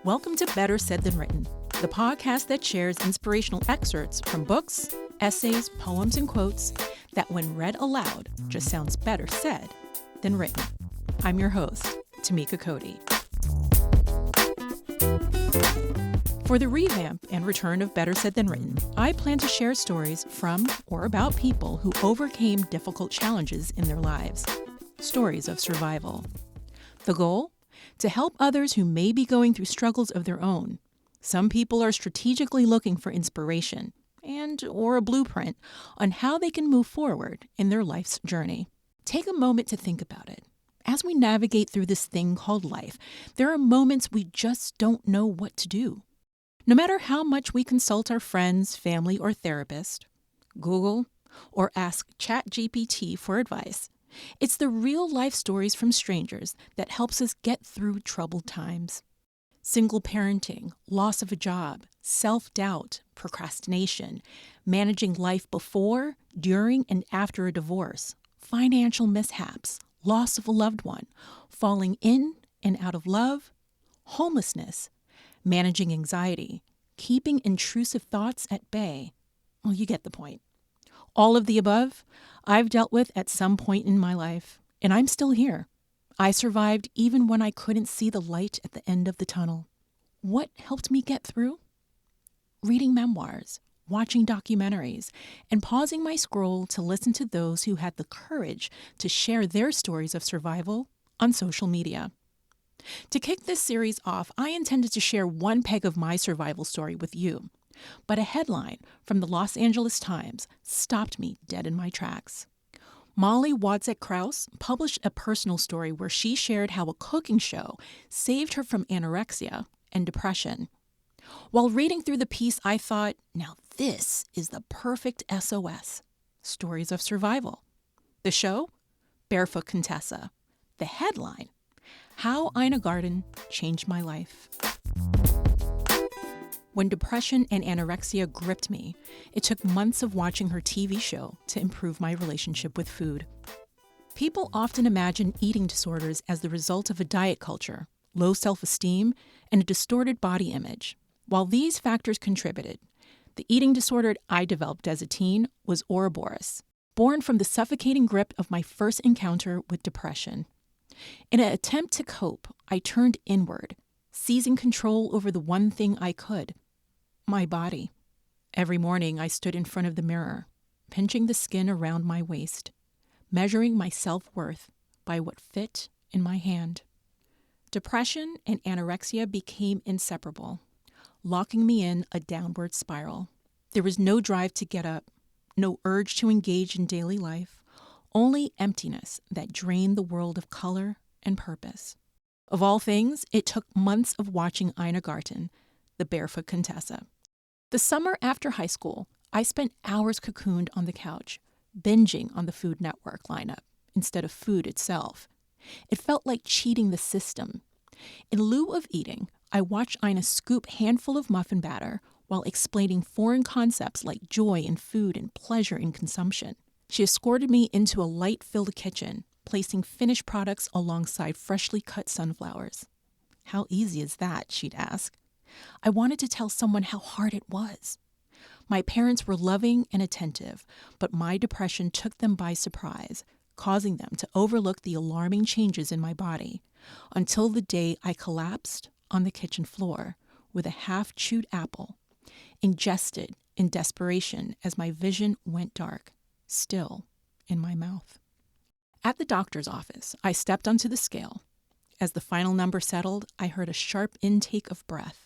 Welcome to Better Said Than Written, the podcast that shares inspirational excerpts from books, essays, poems, and quotes that when read aloud just sounds better said than written. I'm your host, Tamika Cody. For the revamp and return of Better Said Than Written, I plan to share stories from or about people who overcame difficult challenges in their lives. Stories of survival. The goal? To help others who may be going through struggles of their own. Some people are strategically looking for inspiration or a blueprint on how they can move forward in their life's journey. Take a moment to think about it. As we navigate through this thing called life, there are moments we just don't know what to do. No matter how much we consult our friends, family, or therapist, Google, or ask ChatGPT for advice, it's the real-life stories from strangers that helps us get through troubled times. Single parenting, loss of a job, self-doubt, procrastination, managing life before, during, and after a divorce, financial mishaps, loss of a loved one, falling in and out of love, homelessness, managing anxiety, keeping intrusive thoughts at bay. Well, you get the point. All of the above, I've dealt with at some point in my life, and I'm still here. I survived even when I couldn't see the light at the end of the tunnel. What helped me get through? Reading memoirs, watching documentaries, and pausing my scroll to listen to those who had the courage to share their stories of survival on social media. To kick this series off, I intended to share one peg of my survival story with you. But a headline from the Los Angeles Times stopped me dead in my tracks. Molly Wadzek-Krause published a personal story where she shared how a cooking show saved her from anorexia and depression. While reading through the piece, I thought, now this is the perfect SOS. Stories of survival. The show? Barefoot Contessa. The headline? How Garten changed my life. When depression and anorexia gripped me, it took months of watching her TV show to improve my relationship with food. People often imagine eating disorders as the result of a diet culture, low self-esteem, and a distorted body image. While these factors contributed, the eating disorder I developed as a teen was Ouroboros, born from the suffocating grip of my first encounter with depression. In an attempt to cope, I turned inward, seizing control over the one thing I could. My body. Every morning I stood in front of the mirror, pinching the skin around my waist, measuring my self-worth by what fit in my hand. Depression and anorexia became inseparable, locking me in a downward spiral. There was no drive to get up, no urge to engage in daily life, only emptiness that drained the world of color and purpose. Of all things, it took months of watching Ina Garten, the Barefoot Contessa. The summer after high school, I spent hours cocooned on the couch, binging on the Food Network lineup instead of food itself. It felt like cheating the system. In lieu of eating, I watched Ina scoop a handful of muffin batter while explaining foreign concepts like joy in food and pleasure in consumption. She escorted me into a light-filled kitchen, placing finished products alongside freshly cut sunflowers. "How easy is that?" she'd ask. I wanted to tell someone how hard it was. My parents were loving and attentive, but my depression took them by surprise, causing them to overlook the alarming changes in my body, until the day I collapsed on the kitchen floor with a half-chewed apple, ingested in desperation as my vision went dark, still in my mouth. At the doctor's office, I stepped onto the scale. As the final number settled, I heard a sharp intake of breath.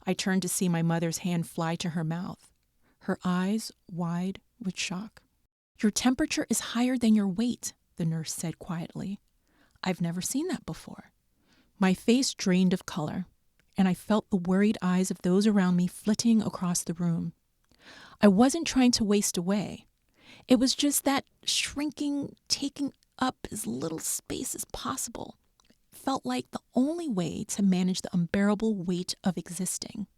I turned to see my mother's hand fly to her mouth, her eyes wide with shock. "Your temperature is higher than your weight," the nurse said quietly. I've never seen that before. My face drained of color, and I felt the worried eyes of those around me flitting across the room. I wasn't trying to waste away. It was just that shrinking, taking up as little space as possible felt like the only way to manage the unbearable weight of existing.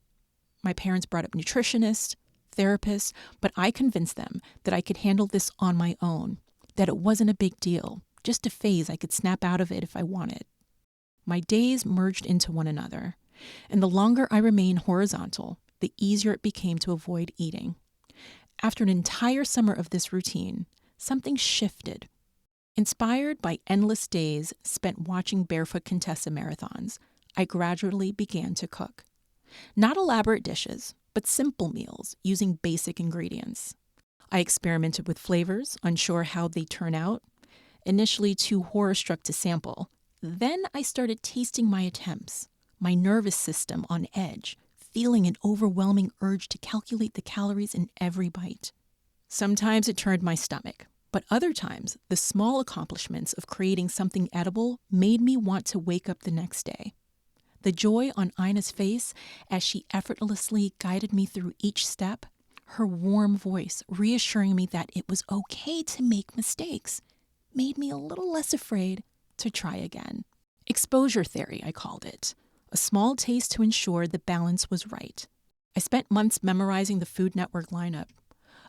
My parents brought up nutritionists, therapists, but I convinced them that I could handle this on my own, that it wasn't a big deal, just a phase I could snap out of it if I wanted. My days merged into one another, and the longer I remained horizontal, the easier it became to avoid eating. After an entire summer of this routine, something shifted. Inspired by endless days spent watching Barefoot Contessa marathons, I gradually began to cook. Not elaborate dishes, but simple meals using basic ingredients. I experimented with flavors, unsure how they'd turn out, initially too horror-struck to sample. Then I started tasting my attempts, my nervous system on edge, feeling an overwhelming urge to calculate the calories in every bite. Sometimes it turned my stomach, but other times the small accomplishments of creating something edible made me want to wake up the next day. The joy on Ina's face as she effortlessly guided me through each step, her warm voice reassuring me that it was okay to make mistakes, made me a little less afraid to try again. Exposure theory, I called it. A small taste to ensure the balance was right. I spent months memorizing the Food Network lineup,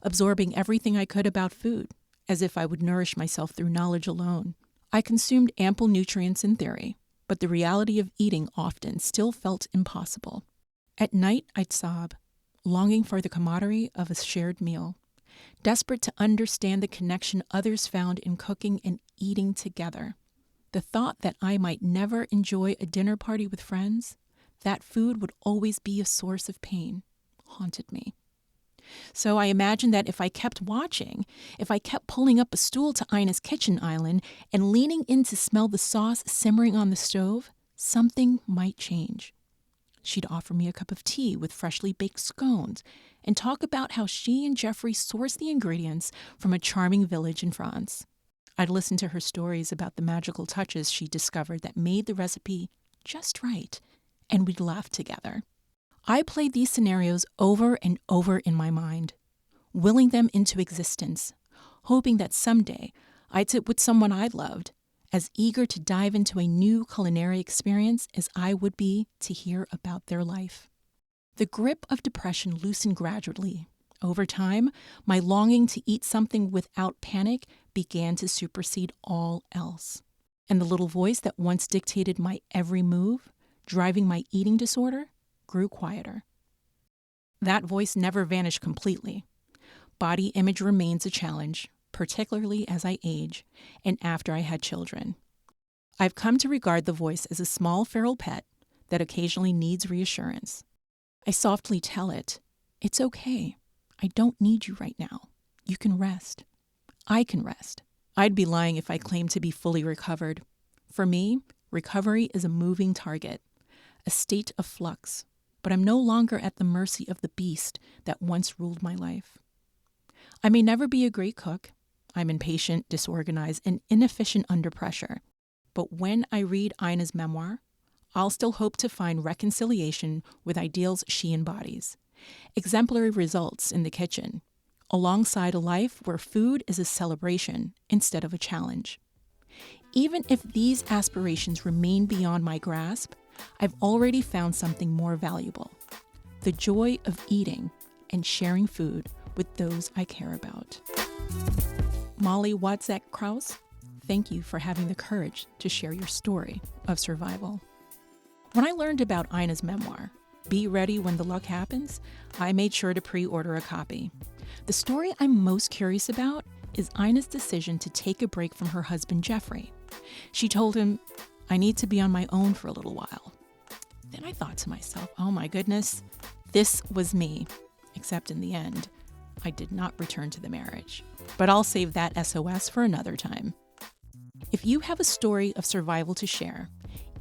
absorbing everything I could about food, as if I would nourish myself through knowledge alone. I consumed ample nutrients in theory, but the reality of eating often still felt impossible. At night, I'd sob, longing for the camaraderie of a shared meal, desperate to understand the connection others found in cooking and eating together. The thought that I might never enjoy a dinner party with friends, that food would always be a source of pain, haunted me. So I imagined that if I kept watching, if I kept pulling up a stool to Ina's kitchen island and leaning in to smell the sauce simmering on the stove, something might change. She'd offer me a cup of tea with freshly baked scones and talk about how she and Jeffrey sourced the ingredients from a charming village in France. I'd listen to her stories about the magical touches she discovered that made the recipe just right, and we'd laugh together. I played these scenarios over and over in my mind, willing them into existence, hoping that someday I'd sit with someone I loved, as eager to dive into a new culinary experience as I would be to hear about their life. The grip of depression loosened gradually. Over time, my longing to eat something without panic began to supersede all else. And the little voice that once dictated my every move, driving my eating disorder, grew quieter. That voice never vanished completely. Body image remains a challenge, particularly as I age and after I had children. I've come to regard the voice as a small feral pet that occasionally needs reassurance. I softly tell it, "It's okay. I don't need you right now. You can rest. I can rest." I'd be lying if I claimed to be fully recovered. For me, recovery is a moving target, a state of flux, but I'm no longer at the mercy of the beast that once ruled my life. I may never be a great cook. I'm impatient, disorganized, and inefficient under pressure. But when I read Ina's memoir, I'll still hope to find reconciliation with ideals she embodies, exemplary results in the kitchen, alongside a life where food is a celebration instead of a challenge. Even if these aspirations remain beyond my grasp, I've already found something more valuable: the joy of eating and sharing food with those I care about. Molly Wadzak-Kraus, thank you for having the courage to share your story of survival. When I learned about Ina's memoir, Be Ready When the Luck Happens, I made sure to pre-order a copy. The story I'm most curious about is Ina's decision to take a break from her husband, Jeffrey. She told him, "I need to be on my own for a little while." Then I thought to myself, oh my goodness, this was me. Except in the end, I did not return to the marriage. But I'll save that SOS for another time. If you have a story of survival to share,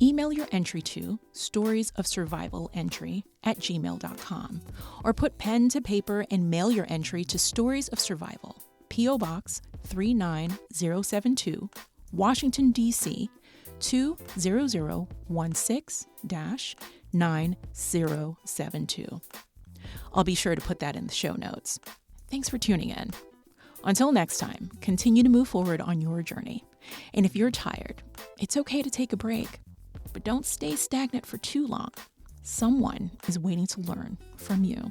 email your entry to storiesofsurvivalentry@gmail.com or put pen to paper and mail your entry to Stories of Survival, P.O. Box 39072, Washington, D.C. 20016-9072. I'll be sure to put that in the show notes. Thanks for tuning in. Until next time, continue to move forward on your journey. And if you're tired, it's okay to take a break, but don't stay stagnant for too long. Someone is waiting to learn from you.